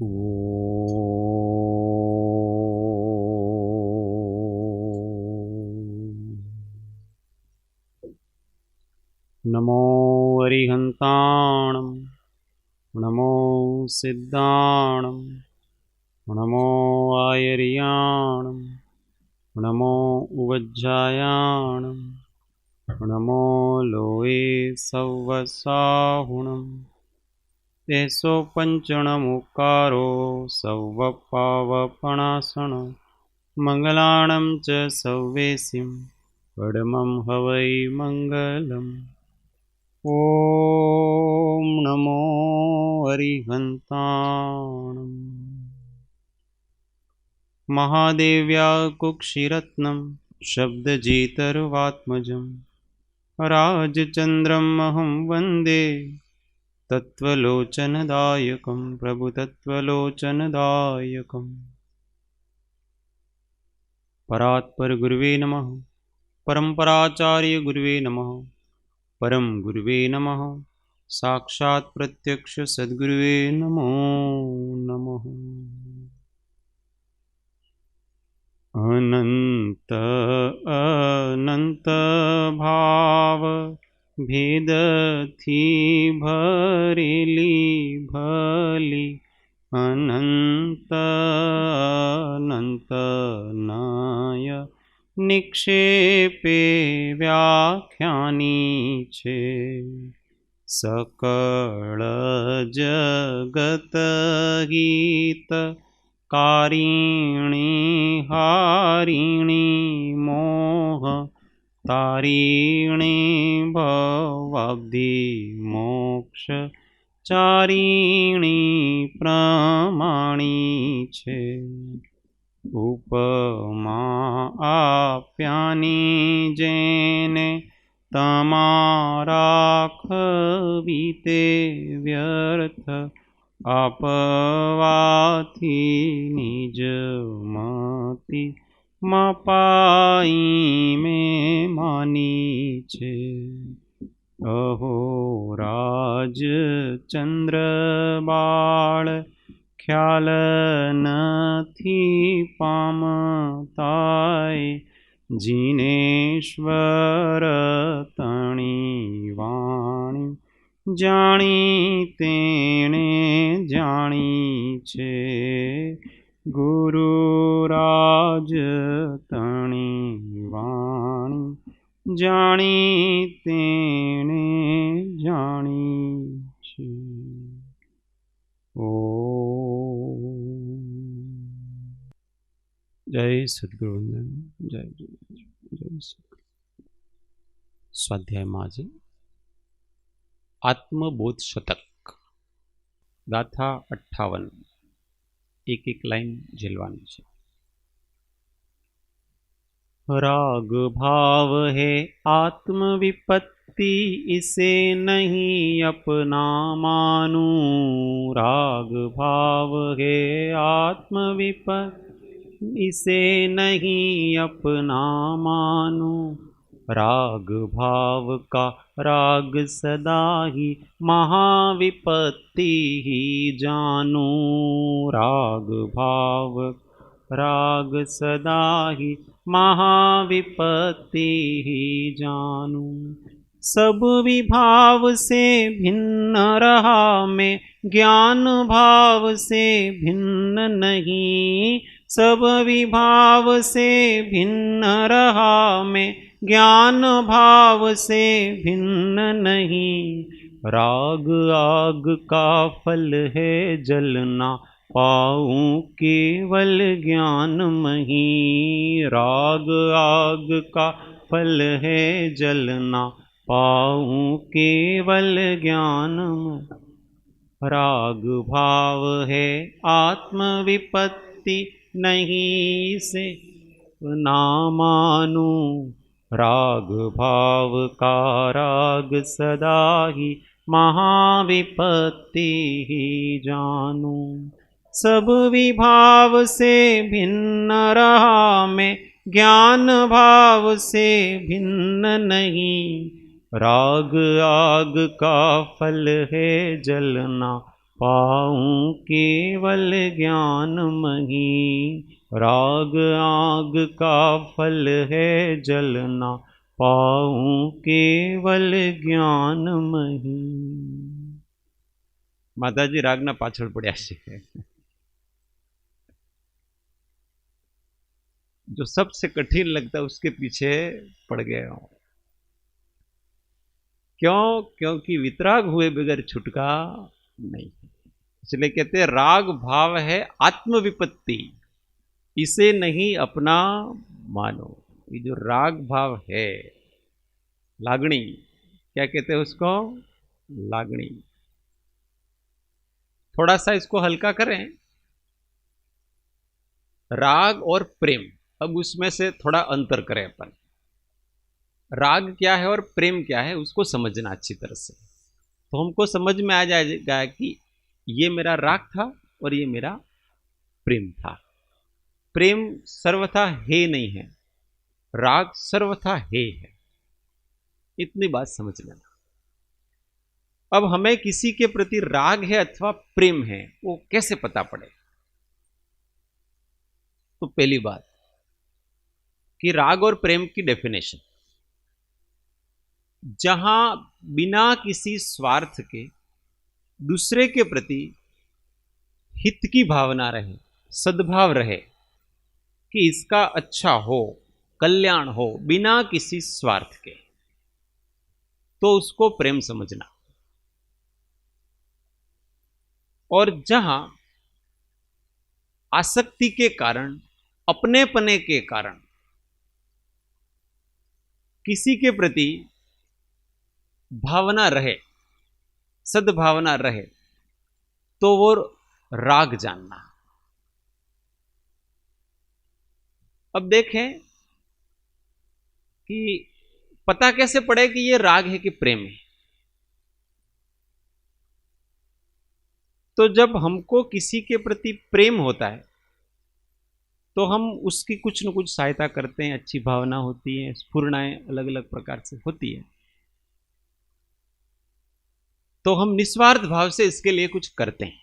नमो अरिहन्ताणं नमो सिद्धाणं नमो आयर्याणं नमो उवज्जायाणं नमो लोये सव्वसाहुणं तेसो पञ्चणमुकारो सव्वपावपणासण मङ्गलाणं च सव्वेसिं पडमं हवै मङ्गलम्। ॐ नमो अरिहन्ताणम्। महादेव्या कुक्षिरत्नं शब्दजितर्वात्मजं राजचन्द्रमहं वन्दे तत्त्वलोचनदायकं प्रभुतत्त्वलोचनदायकम्। परात्पर गुरुवे नमः। परम्पराचार्य गुरुवे नमः। परम गुरुवे नमः। साक्षात् प्रत्यक्ष सद्गुरुवे नमो नमः। अनंत अनंत भाव भेद थी भरेली भली अनंत अनंत नाय निक्षेपे व्याख्यानी छे सकल जगत गीत कारिणी हारिणी मोह तारिणी भवाब्धि मोक्ष चारिणी प्रमाणी छे उपमा आप्यानी जेने तमारा खवीते व्यर्थ आपवाथी निज मति मपाई में मानी छे अहो राज चंद्र बाळ ख्याल नथी पामताय जिनेश्वर तणी वाणी जाणी तेणे जाणी छे गुरुराज तणी वाणी जाणी तेणे जाणी छे। जय सद्गुरुवंदन। जय जय जय सद्गुरु। स्वाध्याय माजे आत्मबोध शतक गाथा 58 एक एक लाइन झेलवानी छे। राग भाव है आत्म विपत्ति इसे नहीं अपना मानू। राग भाव है आत्म विपत्ति इसे नहीं अपना मानू। राग भाव का राग सदा ही महाविपत्ति ही जानू। राग भाव राग सदा ही महाविपत्ति ही जानू। सब विभाव से भिन्न रहा मैं ज्ञान भाव से भिन्न नहीं। सब विभाव से भिन्न रहा मैं ज्ञान भाव से भिन्न नहीं। राग आग का फल है जलना पाऊं केवल ज्ञान मही। राग आग का फल है जलना पाऊं केवल ज्ञान में। राग भाव है आत्म विपत्ति नहीं से ना मानू। राग भाव का राग सदा ही महाविपत्ति ही जानू। सब विभाव से भिन्न रहा मैं ज्ञान भाव से भिन्न नहीं। राग आग का फल है जलना पाऊं केवल ज्ञान मही, राग आग का फल है जलना, पाऊं केवल ज्ञान मही। माताजी रागना पाछળ પડ્યા છે। जो सबसे कठिन लगता है उसके पीछे पड़ गए हो। क्यों? क्योंकि वितराग हुए बगैर छुटका नहीं। इसलिए कहते हैं राग भाव है आत्म विपत्ति, इसे नहीं अपना मानो। ये जो राग भाव है, लागणी, क्या कहते हैं उसको? लागणी। थोड़ा सा इसको हल्का करें। राग और प्रेम, अब उसमें से थोड़ा अंतर करें अपन। राग क्या है और प्रेम क्या है उसको समझना अच्छी तरह से, तो हमको समझ में आ जाएगा कि ये मेरा राग था और ये मेरा प्रेम था। प्रेम सर्वथा है नहीं है, राग सर्वथा है। इतनी बात समझ लेना। अब हमें किसी के प्रति राग है अथवा प्रेम है वो कैसे पता पड़े? तो पहली बात कि राग और प्रेम की डेफिनेशन, जहां बिना किसी स्वार्थ के दूसरे के प्रति हित की भावना रहे, सद्भाव रहे कि इसका अच्छा हो, कल्याण हो, बिना किसी स्वार्थ के, तो उसको प्रेम समझना। और जहां आसक्ति के कारण, अपनेपने के कारण किसी के प्रति भावना रहे, सद्भावना रहे, तो वो राग जानना। अब देखें कि पता कैसे पड़े कि ये राग है कि प्रेम है। तो जब हमको किसी के प्रति प्रेम होता है तो हम उसकी कुछ न कुछ सहायता करते हैं, अच्छी भावना होती है, स्फुरणाएं अलग अलग प्रकार से होती है, तो हम निस्वार्थ भाव से इसके लिए कुछ करते हैं।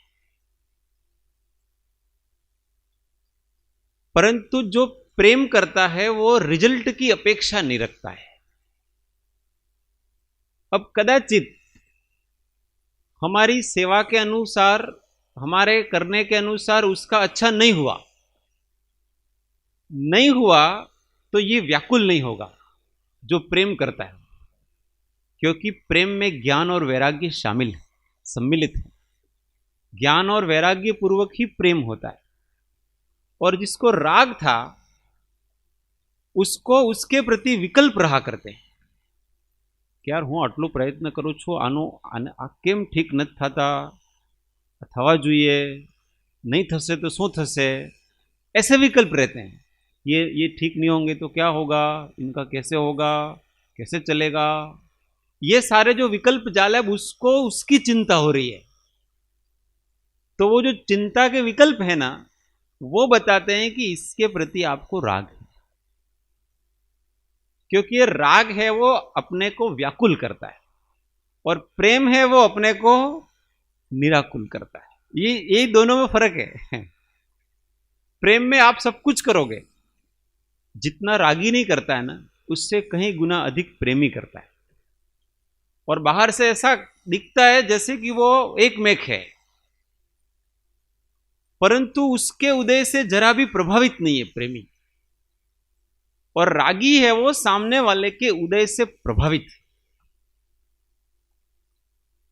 परंतु जो प्रेम करता है वो रिजल्ट की अपेक्षा नहीं रखता है। अब कदाचित हमारी सेवा के अनुसार, हमारे करने के अनुसार उसका अच्छा नहीं हुआ, तो ये व्याकुल नहीं होगा जो प्रेम करता है, क्योंकि प्रेम में ज्ञान और वैराग्य शामिल है, सम्मिलित है। ज्ञान और वैराग्य पूर्वक ही प्रेम होता है। और जिसको राग था उसको उसके प्रति विकल्प रहा करते हैं कि यार હું આટલો પ્રયત્ન કરું છું, આ કેમ ઠીક નથી થતા, થવા જોઈએ, नहीं થશે तो શું થશે, ऐसे विकल्प रहते हैं। ये ठीक नहीं होंगे तो क्या होगा, इनका कैसे होगा, कैसे चलेगा, ये सारे जो विकल्प जाल है उसको उसकी चिंता हो रही है। तो वो जो चिंता के विकल्प है ना, वो बताते हैं कि इसके प्रति आपको राग है, क्योंकि ये राग है वो अपने को व्याकुल करता है और प्रेम है वो अपने को निराकुल करता है। ये दोनों में फर्क है। प्रेम में आप सब कुछ करोगे, जितना रागी नहीं करता है ना उससे कहीं गुना अधिक प्रेमी करता है। और बाहर से ऐसा दिखता है जैसे कि वो एक मेक है, परंतु उसके उदय से जरा भी प्रभावित नहीं है प्रेमी। और रागी है वो सामने वाले के उदय से प्रभावित है,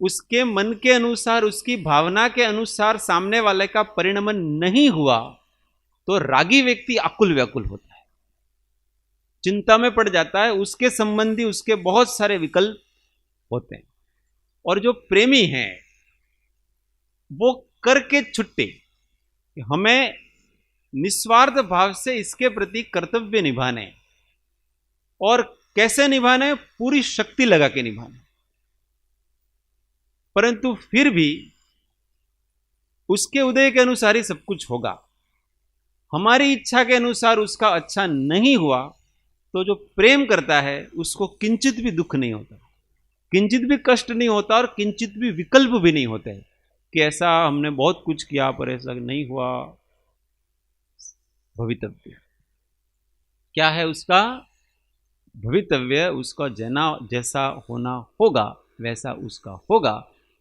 उसके मन के अनुसार, उसकी भावना के अनुसार सामने वाले का परिणमन नहीं हुआ तो रागी व्यक्ति आकुल व्याकुल होता है, चिंता में पड़ जाता है, उसके संबंधी उसके बहुत सारे विकल्प होते हैं। और जो प्रेमी है वो करके छुट्टे, हमें निस्वार्थ भाव से इसके प्रति कर्तव्य निभाने, और कैसे निभाने, पूरी शक्ति लगा के निभाने। परंतु फिर भी उसके उदय के अनुसार ही सब कुछ होगा। हमारी इच्छा के अनुसार उसका अच्छा नहीं हुआ तो जो प्रेम करता है उसको किंचित भी दुख नहीं होता, किंचित भी कष्ट नहीं होता और किंचित भी विकल्प भी नहीं होते कि ऐसा हमने बहुत कुछ किया पर ऐसा नहीं हुआ। भवितव्य क्या है उसका? भवितव्य उसका जना जैसा होना होगा वैसा उसका होगा।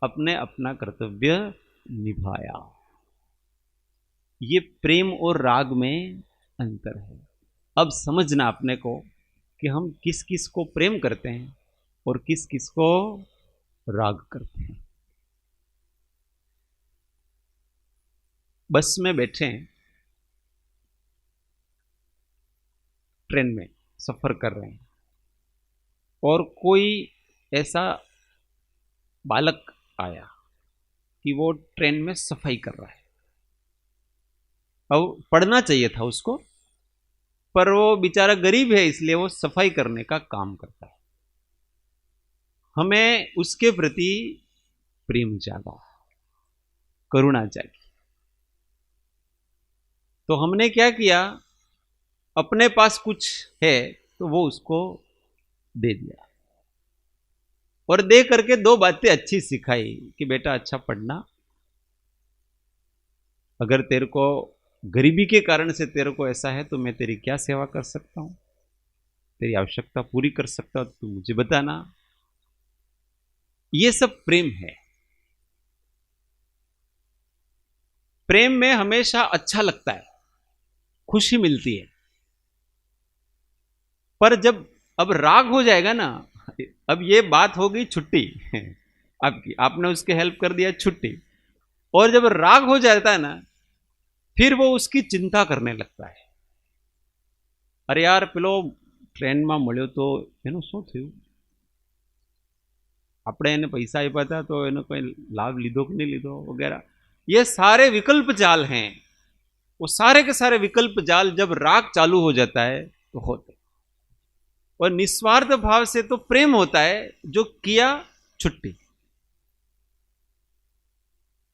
अपने अपना कर्तव्य निभाया। ये प्रेम और राग में अंतर है। अब समझना अपने को कि हम किस किस को प्रेम करते हैं और किस किस को राग करते हैं। बस में बैठे हैं, ट्रेन में सफर कर रहे हैं और कोई ऐसा बालक आया कि वो ट्रेन में सफाई कर रहा है। अब पढ़ना चाहिए था उसको, पर वो बेचारा गरीब है इसलिए वो सफाई करने का काम करता है। हमें उसके प्रति प्रेम जागा, करुणा जागी, तो हमने क्या किया, अपने पास कुछ है तो वो उसको दे दिया और दे करके दो बातें अच्छी सिखाई कि बेटा अच्छा पढ़ना, अगर तेरे को गरीबी के कारण से तेरे को ऐसा है तो मैं तेरी क्या सेवा कर सकता हूं, तेरी आवश्यकता पूरी कर सकता हूं तो मुझे बताना। ये सब प्रेम है। प्रेम में हमेशा अच्छा लगता है, खुशी मिलती है। पर जब अब राग हो जाएगा ना, अब ये बात हो गई छुट्टी आपकी, आपने उसके हेल्प कर दिया छुट्टी, और जब राग हो जाता है ना फिर वो उसकी चिंता करने लगता है। अरे यार पेलो ट्रेन में મળ્યો તો એનું શું થયું, આપણે એને પૈસા આપ્યા હતા તો એનો કોઈ લાભ લીધો કે नहीं લીધો वगैरह। ये सारे विकल्प जाल हैं। वो सारे के सारे विकल्प जाल जब राग चालू हो जाता है तो होते, और निस्वार्थ भाव से तो प्रेम होता है, जो किया छुट्टी,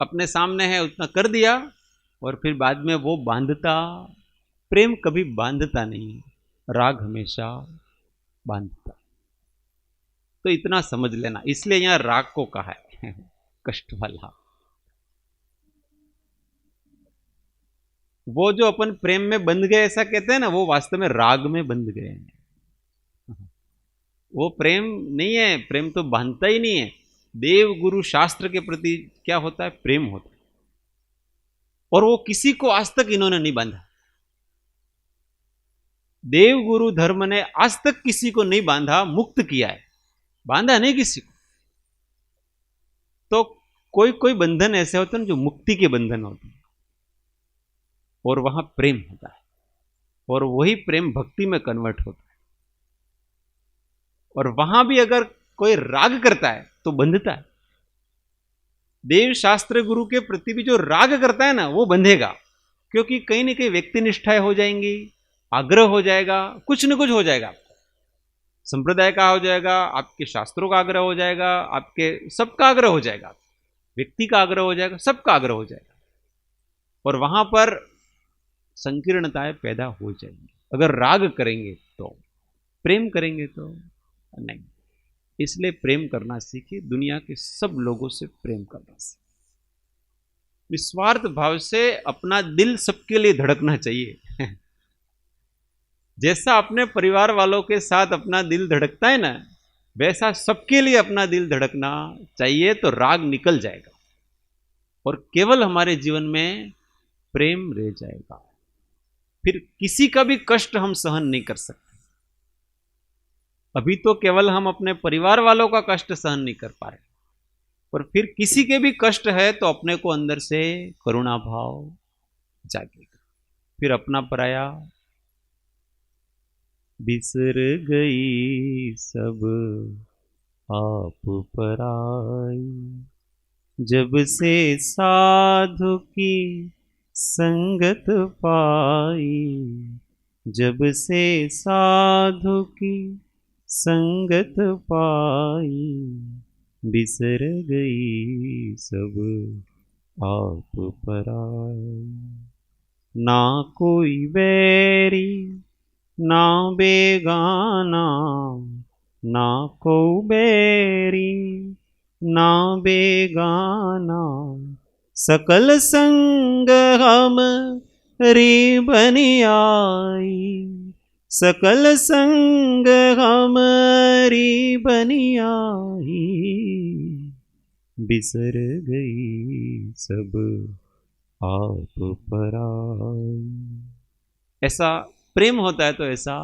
अपने सामने है उतना कर दिया और फिर बाद में वो बांधता। प्रेम कभी बांधता नहीं, राग हमेशा बांधता। तो इतना समझ लेना, इसलिए यहां राग को कहा है कष्ट वाला। वो जो अपन प्रेम में बंध गए ऐसा कहते हैं ना, वो वास्तव में राग में बंध गए हैं। वो प्रेम नहीं है, प्रेम तो बांधता ही नहीं है। देव गुरु शास्त्र के प्रति क्या होता है? प्रेम होता है। और वो किसी को आज तक इन्होंने नहीं बांधा। देव गुरु धर्म ने आज तक किसी को नहीं बांधा, मुक्त किया है, बांधा नहीं किसी को। तो कोई कोई बंधन ऐसे होते हैं जो मुक्ति के बंधन होते हैं, और वहां प्रेम होता है, और वही प्रेम भक्ति में कन्वर्ट होता है। और वहां भी अगर कोई राग करता है तो बंधता है। देव शास्त्र गुरु के प्रति भी जो राग करता है ना वो बंधेगा, क्योंकि कहीं ना कहीं व्यक्ति निष्ठाएं हो जाएंगी, आग्रह हो जाएगा, कुछ न कुछ हो जाएगा। संप्रदाय का हो जाएगा, आपके शास्त्रों का आग्रह हो जाएगा, आपके सबका आग्रह हो जाएगा, व्यक्ति का आग्रह हो जाएगा, सबका आग्रह हो जाएगा, और वहां पर संकीर्णताएं पैदा हो जाएंगी। अगर राग करेंगे तो, प्रेम करेंगे तो नहीं। इसलिए प्रेम करना सीखिए, दुनिया के सब लोगों से प्रेम करना सीखिए। निस्वार्थ भाव से अपना दिल सबके लिए धड़कना चाहिए। जैसा अपने परिवार वालों के साथ अपना दिल धड़कता है ना, वैसा सबके लिए अपना दिल धड़कना चाहिए, तो राग निकल जाएगा और केवल हमारे जीवन में प्रेम रह जाएगा। फिर किसी का भी कष्ट हम सहन नहीं कर सकते। अभी तो केवल हम अपने परिवार वालों का कष्ट सहन नहीं कर पा रहे, पर फिर किसी के भी कष्ट है तो अपने को अंदर से करुणा भाव जागेगा। फिर अपना पराया बिसर गई सब आप पराई, जब से साधु की संगत पाई, जब से साधु की संगत पाई, बिसर गई सब आप पराई। ना कोई बैरी ना बेगाना, ना को बैरी ना बेगाना, सकल संग हम री बनी आई, सकल संग हमारी बनी आई, बिसर गई सब आप पराई। ऐसा प्रेम होता है तो ऐसा।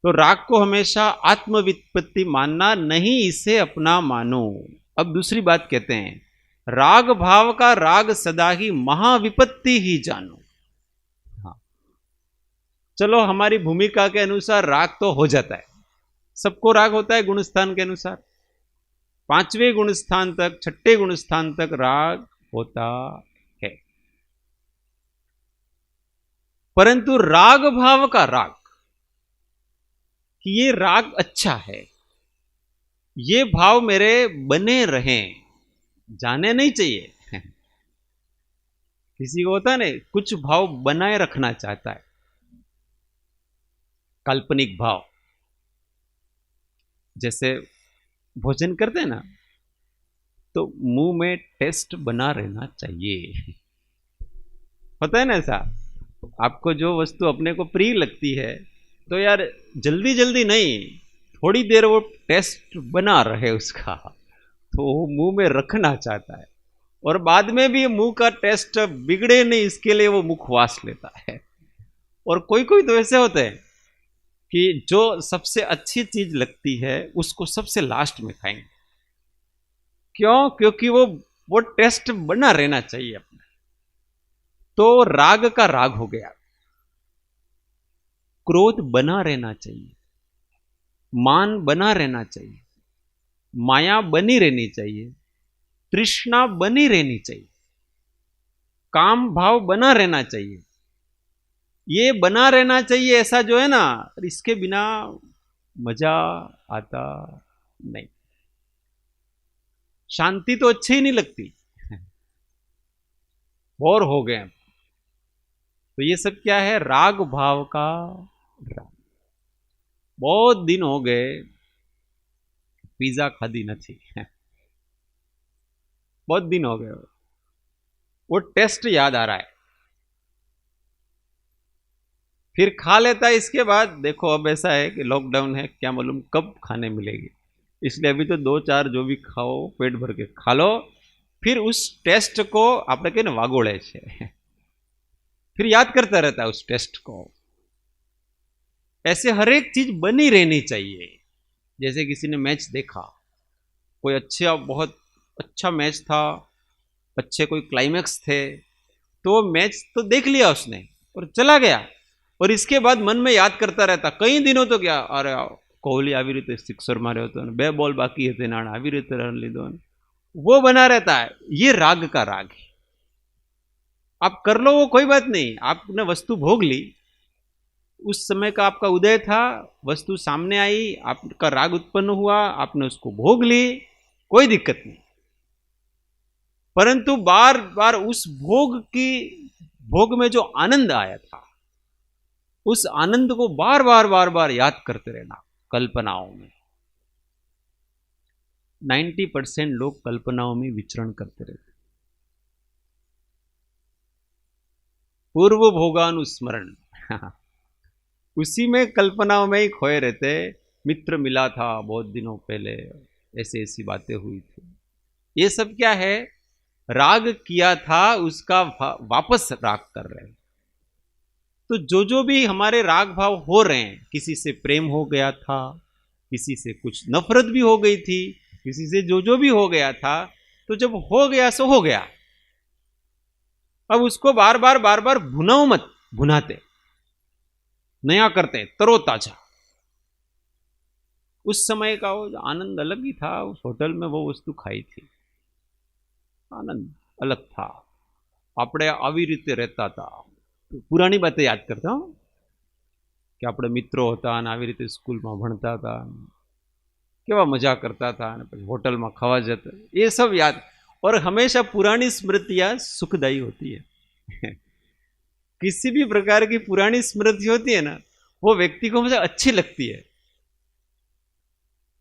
तो राग को हमेशा आत्मवित्पत्ति मानना नहीं, इसे अपना मानो। अब दूसरी बात कहते हैं, राग भाव का राग सदा ही महाविपत्ति ही जानो। हाँ, चलो हमारी भूमिका के अनुसार राग तो हो जाता है, सबको राग होता है गुणस्थान के अनुसार। 5वें गुणस्थान तक, 6ठे गुणस्थान तक राग होता है, परंतु राग भाव का राग कि ये राग अच्छा है, ये भाव मेरे बने रहें, जाने नहीं चाहिए। किसी को होता है ना, कुछ भाव बनाए रखना चाहता है, काल्पनिक भाव। जैसे भोजन करते हैं ना, तो मुंह में टेस्ट बना रहना चाहिए। होता है ना ऐसा, आपको जो वस्तु अपने को प्रिय लगती है तो यार जल्दी जल्दी नहीं, थोड़ी देर वो टेस्ट बना रहे उसका, तो वो मुंह में रखना चाहता है। और बाद में भी मुंह का टेस्ट बिगड़े नहीं, इसके लिए वो मुखवास लेता है। और कोई कोई तो ऐसे होते हैं कि जो सबसे अच्छी चीज लगती है उसको सबसे लास्ट में खाएंगे। क्यों? क्योंकि वो टेस्ट बना रहना चाहिए अपना। तो राग का राग हो गया, क्रोध बना रहना चाहिए, मान बना रहना चाहिए, माया बनी रहनी चाहिए, तृष्णा बनी रहनी चाहिए, काम भाव बना रहना चाहिए। ये बना रहना चाहिए, ऐसा जो है ना, इसके बिना मजा आता नहीं, शांति तो अच्छी ही नहीं लगती, बोर हो गए। तो ये सब क्या है? राग भाव का राग। बहुत दिन हो गए पिज्जा खादी नहीं, बहुत दिन हो गए, वो टेस्ट याद आ रहा है, फिर खा लेता है। इसके बाद देखो अब ऐसा है कि लॉकडाउन है, क्या मालूम कब खाने मिलेगी, इसलिए अभी तो 2-4 जो भी खाओ पेट भर के खा लो, फिर उस टेस्ट को આપણે કહીએ ને વાગોળે છે, फिर याद करता रहता है उस टेस्ट को। ऐसे हर एक चीज बनी रहनी चाहिए। जैसे किसी ने मैच देखा, कोई अच्छा बहुत अच्छा मैच था, अच्छे कोई क्लाइमैक्स थे, तो मैच तो देख लिया उसने और चला गया, और इसके बाद मन में याद करता रहता कई दिनों तो, क्या अरे कोहली આવી રીતે સિક્સર માર્યો હતો, 2 બોલ બાકી હતી નાણા આવી રીતે રન લીધો, वो बना रहता है। ये राग का राग है। आप कर लो वो कोई बात नहीं, आपने वस्तु भोग ली, उस समय का आपका उदय था, वस्तु सामने आई, आपका राग उत्पन्न हुआ, आपने उसको भोग ली, कोई दिक्कत नहीं। परंतु बार बार उस भोग में जो आनंद आया था, उस आनंद को बार बार याद करते रहना कल्पनाओं में। 90% लोग कल्पनाओं में विचरण करते रहते, पूर्व भोगानुस्मरण, उसी में कल्पनाओं में ही खोए रहते। मित्र मिला था बहुत दिनों पहले, ऐसी ऐसी बातें हुई थी, ये सब क्या है? राग किया था उसका वापस राग कर रहे हैं। तो जो भी हमारे राग भाव हो रहे हैं, किसी से प्रेम हो गया था, किसी से कुछ नफरत भी हो गई थी, किसी से जो भी हो गया था, तो जब हो गया सो हो गया। अब उसको बार बार भुनाओ मत, भुनाते नया करते तरोताजा। उस समय का वो आनंद अलग ही था। उस होटल में वो वस्तु खाई थी, आनंद अलग था। આપણે આવી રીતે રહેતા હતા, પુરાણી બાતે યાદ કરતા હો કે આપણે મિત્રો હતા અને આવી રીતે સ્કૂલમાં ભણતા હતા, કેવા મજા કરતા હતા, અને પછી હોટલમાં ખાવા જતા, ये सब याद। और हमेशा पुरानी स्मृतियां सुखदायी होती है। किसी भी प्रकार की पुरानी स्मृति होती है ना, वो व्यक्ति को मुझे अच्छी लगती है।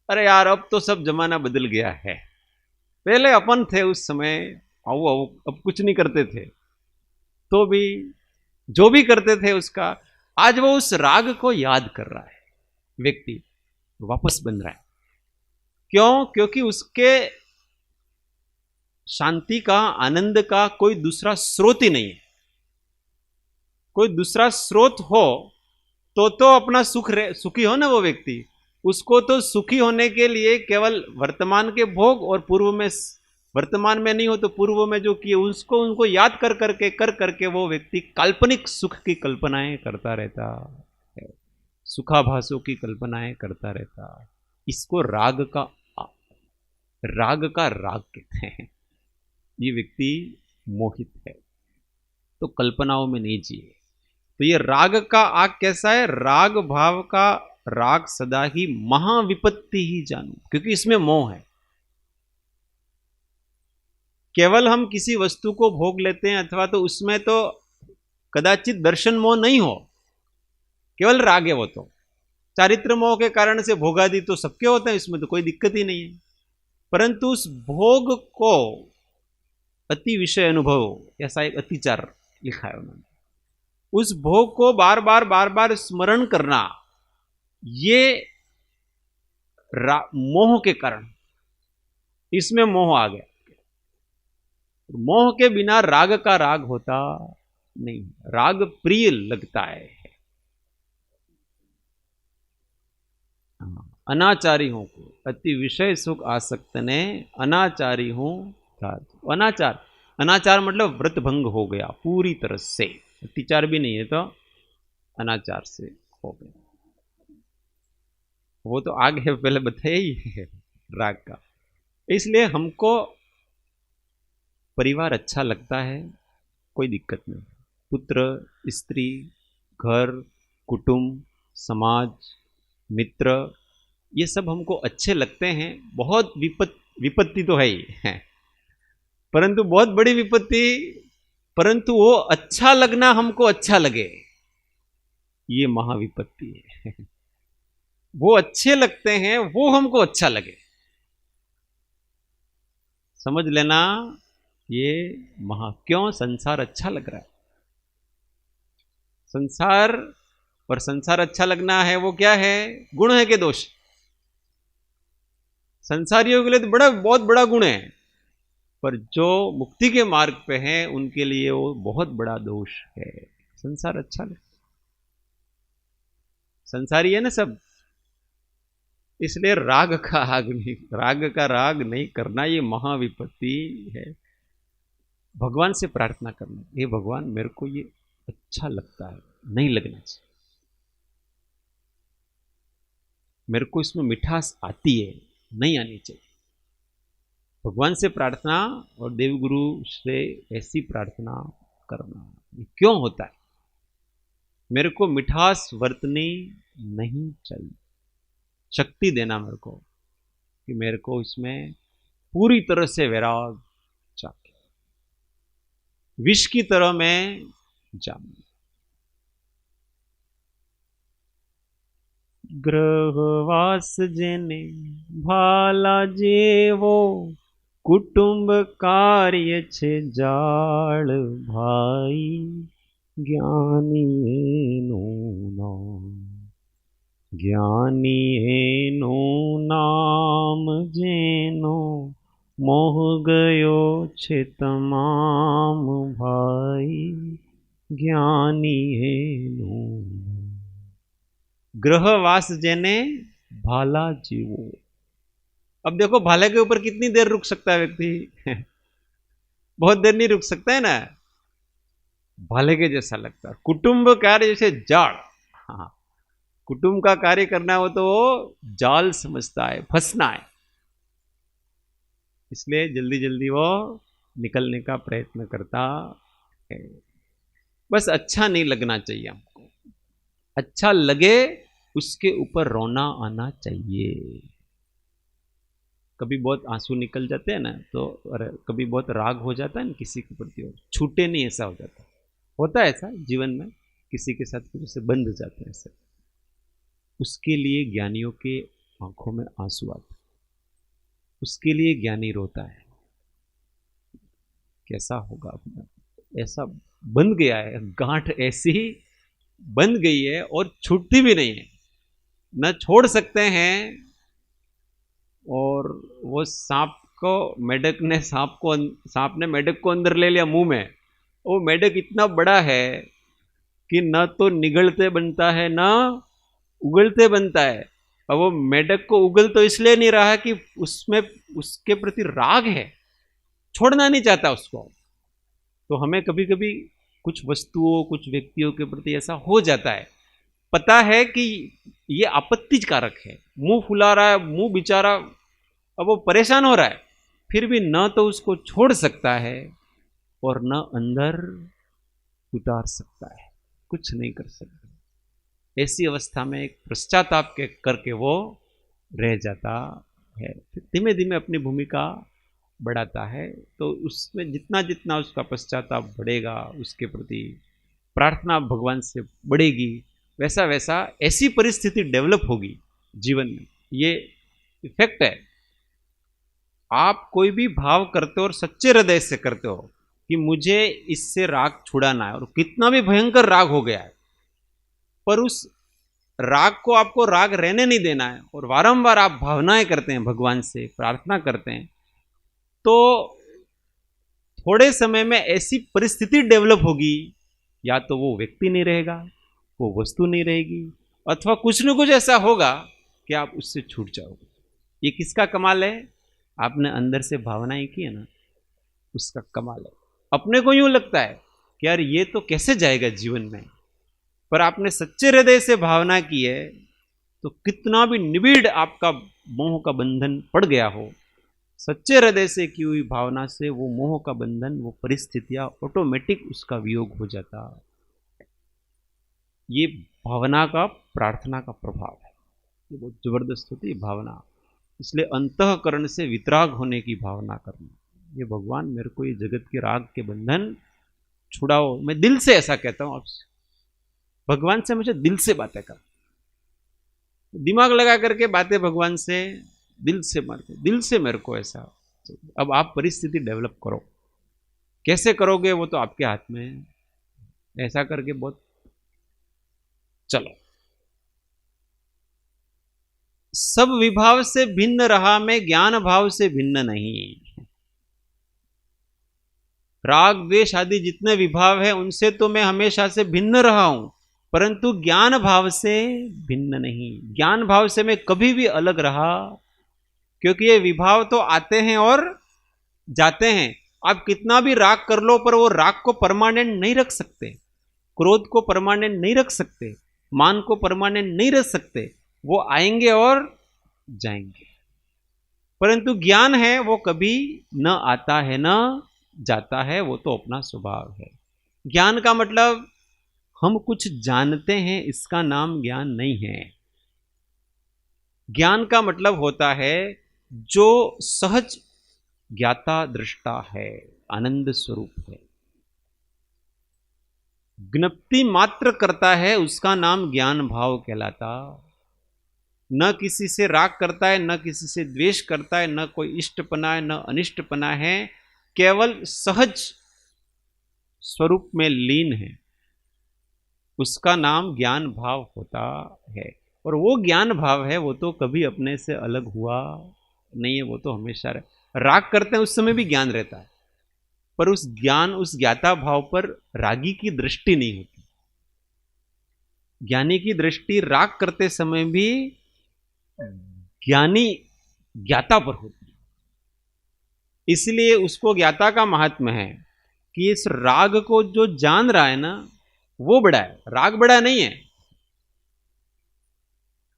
अरे यार अब तो सब जमाना बदल गया है, पहले अपन थे उस समय, आओ आओ, अब कुछ नहीं करते थे, तो भी जो भी करते थे उसका, आज वो उस राग को याद कर रहा है, व्यक्ति वापस बन रहा है। क्यों? क्योंकि उसके शांति का, आनंद का कोई दूसरा स्रोत ही नहीं है। कोई दूसरा स्रोत हो तो अपना सुखी हो ना वो व्यक्ति। उसको तो सुखी होने के लिए केवल वर्तमान के भोग और पूर्व में, वर्तमान में नहीं हो तो पूर्व में जो किए उसको, उनको याद कर करके वो व्यक्ति काल्पनिक सुख की कल्पनाएं करता रहता है, सुखाभासों की कल्पनाएं करता रहता। इसको राग का राग कहते हैं। ये व्यक्ति मोहित है, तो कल्पनाओं में नहीं जिए। तो ये राग का आग कैसा है? राग भाव का राग सदा ही महाविपत्ति ही जानू, क्योंकि इसमें मोह है। केवल हम किसी वस्तु को भोग लेते हैं अथवा तो उसमें तो कदाचित दर्शन मोह नहीं हो, केवल राग है वो तो। चारित्र मोह के कारण से भोगादि तो सबके होते हैं, इसमें तो कोई दिक्कत ही नहीं है। परंतु उस भोग को अति विषय अनुभव, ऐसा एक अतिचार लिखा है उन्होंने। उस भोग को बार बार स्मरण करना, ये मोह के कारण, इसमें मोह आ गया। मोह के बिना राग का राग होता नहीं, राग प्रिय लगता है। अनाचारी हूं को अति विषय सुख आसक्त ने, अनाचारी हूं। अनाचार, अनाचार मतलब व्रत भंग हो गया पूरी तरह से, अतिचार भी नहीं है तो अनाचार से हो गया। वो तो आगे पहले बताया ही है राग का। इसलिए हमको परिवार अच्छा लगता है, कोई दिक्कत नहीं। पुत्र, स्त्री, घर, कुटुंब, समाज, मित्र, ये सब हमको अच्छे लगते हैं। बहुत विपत्ति तो है ही है, परंतु बहुत बड़ी विपत्ति, परंतु वो अच्छा लगना हमको अच्छा लगे, ये महाविपत्ति है। वो अच्छे लगते हैं, वो हमको अच्छा लगे, समझ लेना, ये क्यों संसार अच्छा लग रहा है। संसार और संसार अच्छा लगना है, वो क्या है? गुण है कि दोष? संसारियों के लिए तो बहुत बड़ा गुण है, पर जो मुक्ति के मार्ग पे हैं उनके लिए वो बहुत बड़ा दोष है। संसार अच्छा लगे, संसारी है ना सब, इसलिए राग का राग नहीं करना, ये महाविपत्ति है। भगवान से प्रार्थना करना, हे भगवान मेरे को ये अच्छा लगता है, नहीं लगना चाहिए, मेरे को इसमें मिठास आती है, नहीं आनी चाहिए। भगवान से प्रार्थना और देवगुरु से ऐसी प्रार्थना करना। क्यों होता है? मेरे को मिठास वर्तनी नहीं चाहिए, शक्ति देना मेरे को कि मेरे को इसमें पूरी तरह से वैराग चाहिए, विष की तरह मैं जाऊं। ग्रहवास जेने भाला जेवो, कुटुंब कार्य छे जाळ भाई, ज्ञानी एनो नाम, ज्ञानी एनो नाम जेनो, मोह गयो छे तमाम भाई, ज्ञानी एनो। ग्रहवास जेने भाला जीवो। अब देखो भाले के ऊपर कितनी देर रुक सकता है व्यक्ति? बहुत देर नहीं रुक सकता है ना, भाले के जैसा लगता है। कुटुंब कार्य जैसे जाल, हाँ, कुटुंब का कार्य करना हो तो वो जाल समझता है, फंसना है, इसलिए जल्दी जल्दी वो निकलने का प्रयत्न करता है। बस अच्छा नहीं लगना चाहिए हमको, अच्छा लगे उसके ऊपर रोना आना चाहिए। कभी बहुत आंसू निकल जाते हैं ना, तो कभी बहुत राग हो जाता है ना किसी के प्रति, और छूटे नहीं, ऐसा हो जाता है। होता है ऐसा जीवन में, किसी के साथ कुछ से बंध जाते हैं ऐसे। उसके लिए ज्ञानियों के आंखों में आंसू आते, उसके लिए ज्ञानी रोता है। कैसा होगा अपना, ऐसा बंध गया है, गांठ ऐसी बंध गई है और छूटती भी नहीं है, न छोड़ सकते हैं। और वो सांप ने मेढक को अंदर ले लिया मुंह में। वो मेढक इतना बड़ा है कि न तो निगलते बनता है न उगलते बनता है। अब वो मेढक को उगल तो इसलिए नहीं रहा कि उसमें उसके प्रति राग है, छोड़ना नहीं चाहता उसको। तो हमें कभी कभी कुछ वस्तुओं, कुछ व्यक्तियों के प्रति ऐसा हो जाता है, पता है कि ये आपत्तिकारक है, मुंह फुला रहा है, मुंह बेचारा अब वो परेशान हो रहा है, फिर भी न तो उसको छोड़ सकता है और न अंदर उतार सकता है, कुछ नहीं कर सकता। ऐसी अवस्था में एक पश्चाताप के करके वो रह जाता है, धीमे धीमे अपनी भूमिका बढ़ाता है। तो उसमें जितना जितना उसका पश्चाताप बढ़ेगा, उसके प्रति प्रार्थना भगवान से बढ़ेगी, वैसा वैसा ऐसी परिस्थिति डेवलप होगी जीवन में। ये इफेक्ट है। आप कोई भी भाव करते हो और सच्चे हृदय से करते हो कि मुझे इससे राग छुड़ाना है, और कितना भी भयंकर राग हो गया है, पर उस राग को आपको राग रहने नहीं देना है, और बारंबार आप भावनाएं करते हैं, भगवान से प्रार्थना करते हैं, तो थोड़े समय में ऐसी परिस्थिति डेवलप होगी, या तो वो व्यक्ति नहीं रहेगा, वो वस्तु नहीं रहेगी, अथवा कुछ न कुछ ऐसा होगा कि आप उससे छूट जाओगे। ये किसका कमाल है? आपने अंदर से भावनाएं की है ना, उसका कमाल है। अपने को यूं लगता है कि यार ये तो कैसे जाएगा जीवन में, पर आपने सच्चे हृदय से भावना की है तो कितना भी निबिड़ आपका मोह का बंधन पड़ गया हो, सच्चे हृदय से की हुई भावना से वो मोह का बंधन, वो परिस्थितियां ऑटोमेटिक उसका वियोग हो जाता। ये भावना का, प्रार्थना का प्रभाव है, ये बहुत जबरदस्त होती है भावना। इसलिए अंतःकरण से वितराग होने की भावना करना, ये भगवान मेरे को ये जगत के राग के बंधन छुड़ाओ। मैं दिल से ऐसा कहता हूं आपसे, भगवान से मुझे दिल से बातें कर, दिमाग लगा करके बातें भगवान से दिल से मारते, दिल से मेरे को ऐसा। अब आप परिस्थिति डेवलप करो, कैसे करोगे वो तो आपके हाथ में है। ऐसा करके बहुत चलो। सब विभाव से भिन्न रहा मैं, ज्ञान भाव से भिन्न नहीं। राग द्वेष आदि जितने विभाव है उनसे तो मैं हमेशा से भिन्न रहा हूं, परंतु ज्ञान भाव से भिन्न नहीं। ज्ञान भाव से मैं कभी भी अलग रहा, क्योंकि ये विभाव तो आते हैं और जाते हैं। आप कितना भी राग कर लो, पर वो राग को परमानेंट नहीं रख सकते, क्रोध को परमानेंट नहीं रख सकते, मान को परमानेंट नहीं रख सकते, वो आएंगे और जाएंगे। परंतु ज्ञान है वो कभी न आता है न जाता है, वो तो अपना स्वभाव है। ज्ञान का मतलब हम कुछ जानते हैं, इसका नाम ज्ञान नहीं है। ज्ञान का मतलब होता है जो सहज ज्ञाता दृष्टा है, आनंद स्वरूप है, ज्ञप्ति मात्र करता है, उसका नाम ज्ञान भाव कहलाता। न किसी से राग करता है, न किसी से द्वेष करता है, न कोई इष्टपना है, न अनिष्टपना है, केवल सहज स्वरूप में लीन है, उसका नाम ज्ञान भाव होता है। और वो ज्ञान भाव है, वो तो कभी अपने से अलग हुआ नहीं है, वो तो हमेशा राग करते हैं उस समय भी ज्ञान रहता है, पर उस ज्ञान, उस ज्ञाता भाव पर रागी की दृष्टि नहीं होती। ज्ञानी की दृष्टि राग करते समय भी ज्ञानी ज्ञाता पर होती है। इसलिए उसको ज्ञाता का महात्म्य है कि इस राग को जो जान रहा है ना, वो बड़ा है, राग बड़ा नहीं है।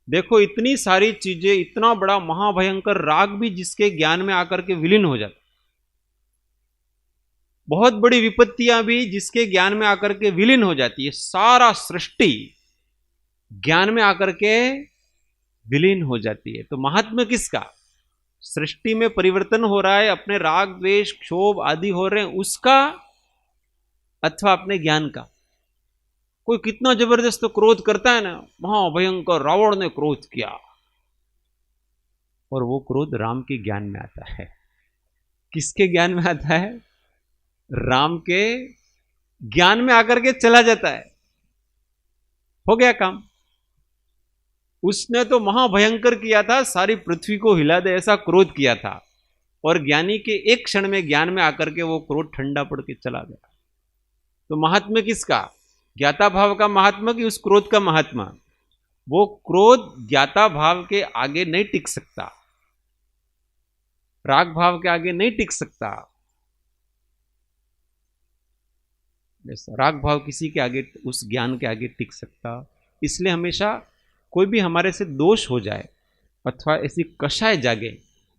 देखो इतनी सारी चीजें, इतना बड़ा महाभयंकर राग भी जिसके ज्ञान में आकर के विलीन हो जाता, बहुत बड़ी विपत्तियां भी जिसके ज्ञान में आकर के विलीन हो जाती है। सारा सृष्टि ज्ञान में आकर के विलीन हो जाती है। तो महात्म्य किसका? सृष्टि में परिवर्तन हो रहा है, अपने राग द्वेष क्षोभ आदि हो रहे हैं उसका, अथवा अपने ज्ञान का। कोई कितना जबरदस्त क्रोध करता है ना, महाभयंकर रावण ने क्रोध किया, और वो क्रोध राम के ज्ञान में आता है। किसके ज्ञान में आता है? राम के ज्ञान में आकर के चला जाता है, हो गया काम। उसने तो महाभयंकर किया था, सारी पृथ्वी को हिला दे ऐसा क्रोध किया था, और ज्ञानी के एक क्षण में ज्ञान में आकर के वो क्रोध ठंडा पड़ के चला गया। तो महात्म्य किसका? ज्ञाता भाव का महात्मा कि उस क्रोध का महात्मा? वो क्रोध ज्ञाता भाव के आगे नहीं टिक सकता, राग भाव के आगे नहीं टिक सकता। राग भाव किसी के आगे, उस ज्ञान के आगे टिक सकता। इसलिए हमेशा कोई भी हमारे से दोष हो जाए अथवा ऐसी कषाय जागे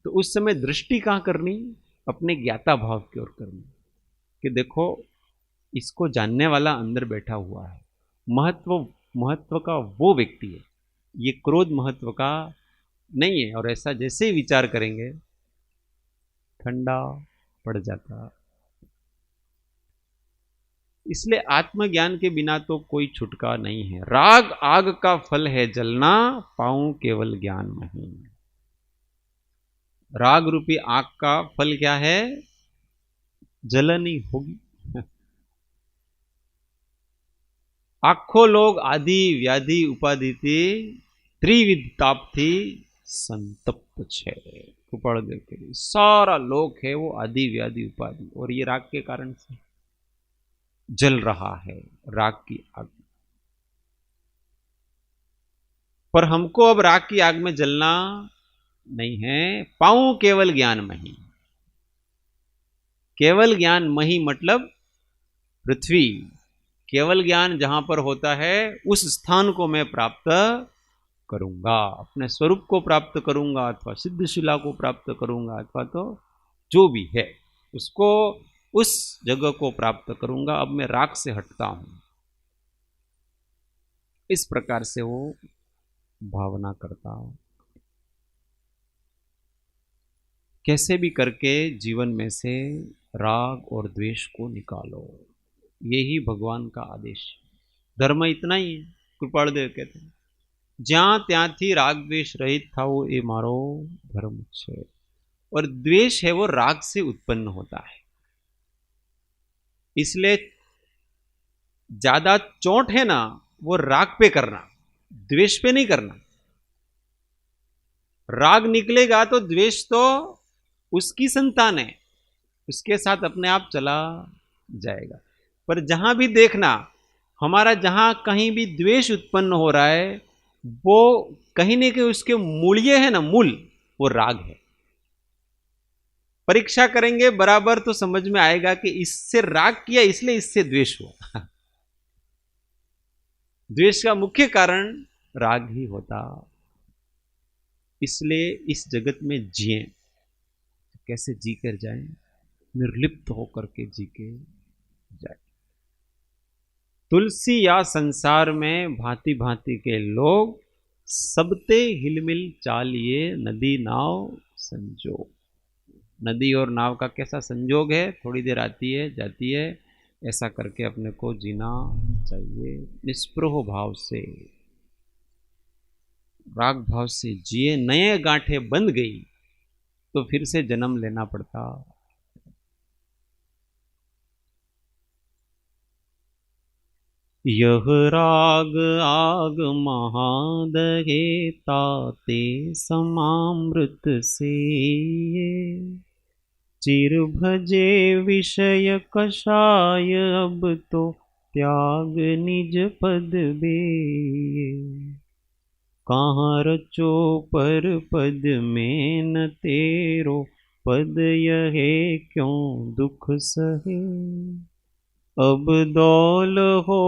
तो उस समय दृष्टि कहां करनी? अपने ज्ञाता भाव की ओर करनी, कि देखो इसको जानने वाला अंदर बैठा हुआ है, महत्व का वो व्यक्ति है, ये क्रोध महत्व का नहीं है। और ऐसा जैसे ही विचार करेंगे ठंडा पड़ जाता। इसलिए आत्मज्ञान के बिना तो कोई छुटका नहीं है। राग आग का फल है जलना, पाऊं केवल ज्ञान नहीं। राग रूपी आग का फल क्या है? जलन ही होगी। आखो लोग आदि व्याधि उपाधि थी, त्रिविध ताप थी संतप्त छे। कृपाल देव के लिए सारा लोक है वो आदि व्याधि उपाधि, और ये राग के कारण से जल रहा है, राग की आग। पर हमको अब राग की आग में जलना नहीं है। पाऊं केवल ज्ञान मही। केवल ज्ञान मही मतलब पृथ्वी। केवल ज्ञान जहां पर होता है उस स्थान को मैं प्राप्त करूंगा, अपने स्वरूप को प्राप्त करूंगा, अथवा सिद्धशिला को प्राप्त करूंगा, अथवा तो जो भी है उसको, उस जगह को प्राप्त करूंगा। अब मैं राग से हटता हूं। इस प्रकार से वो भावना करता। कैसे भी करके जीवन में से राग और द्वेष को निकालो, यही भगवान का आदेश। धर्म इतना ही है। कृपाल देव कहते हैं ज्यां त्यांथी राग द्वेष रहित था वो ये मारो धर्म छे। और द्वेष है वो राग से उत्पन्न होता है। इसलिए ज्यादा चोट है ना वो राग पे करना, द्वेष पे नहीं करना। राग निकलेगा तो द्वेष तो उसकी संतान है, उसके साथ अपने आप चला जाएगा। पर जहां भी देखना हमारा, जहां कहीं भी द्वेष उत्पन्न हो रहा है, वो कहीं न कहीं उसके मूल्य है ना, मूल वो राग है। परीक्षा करेंगे बराबर तो समझ में आएगा कि इससे राग किया इसलिए इससे द्वेष हुआ। द्वेष का मुख्य कारण राग ही होता। इसलिए इस जगत में जिए, कैसे जी कर जाए? निर्लिप्त होकर के जी के जाए। तुलसी या संसार में भांति भांति के लोग, सबते हिलमिल चालिए नदी नाव संजोग। नदी और नाव का कैसा संजोग है? थोड़ी देर आती है जाती है, ऐसा करके अपने को जीना चाहिए। निस्पृह भाव से, राग भाव से जिए। नए गांठे बंध गई तो फिर से जन्म लेना पड़ता। यह राग आग महादहे ताते समामृत से, चिर भजे विषय कषाय अब तो त्याग निज पद बे। कहाँ रचो पर पद में न तेरो, पद यहे क्यों दुख सहे। अब दौल हो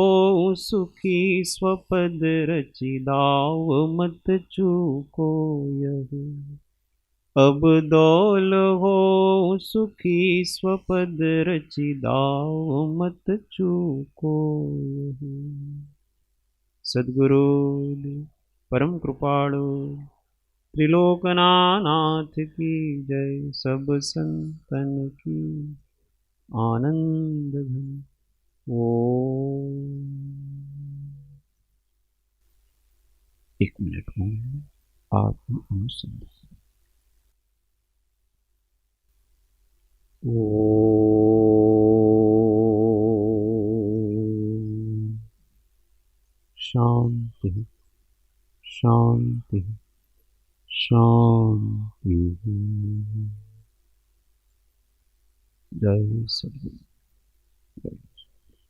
सुखी स्वपद रचि दाव मत चूको यही। अब दौल हो सुखी स्वपद रचि दाव मत चूको यही। सद्गुरु परम कृपाणु त्रिलोकनाथ की जय। सब संतन की आनंद घन। एक मिनट में आत्म अनुसंधान। ओ शांति शांति शांति। जय सद्गुरु।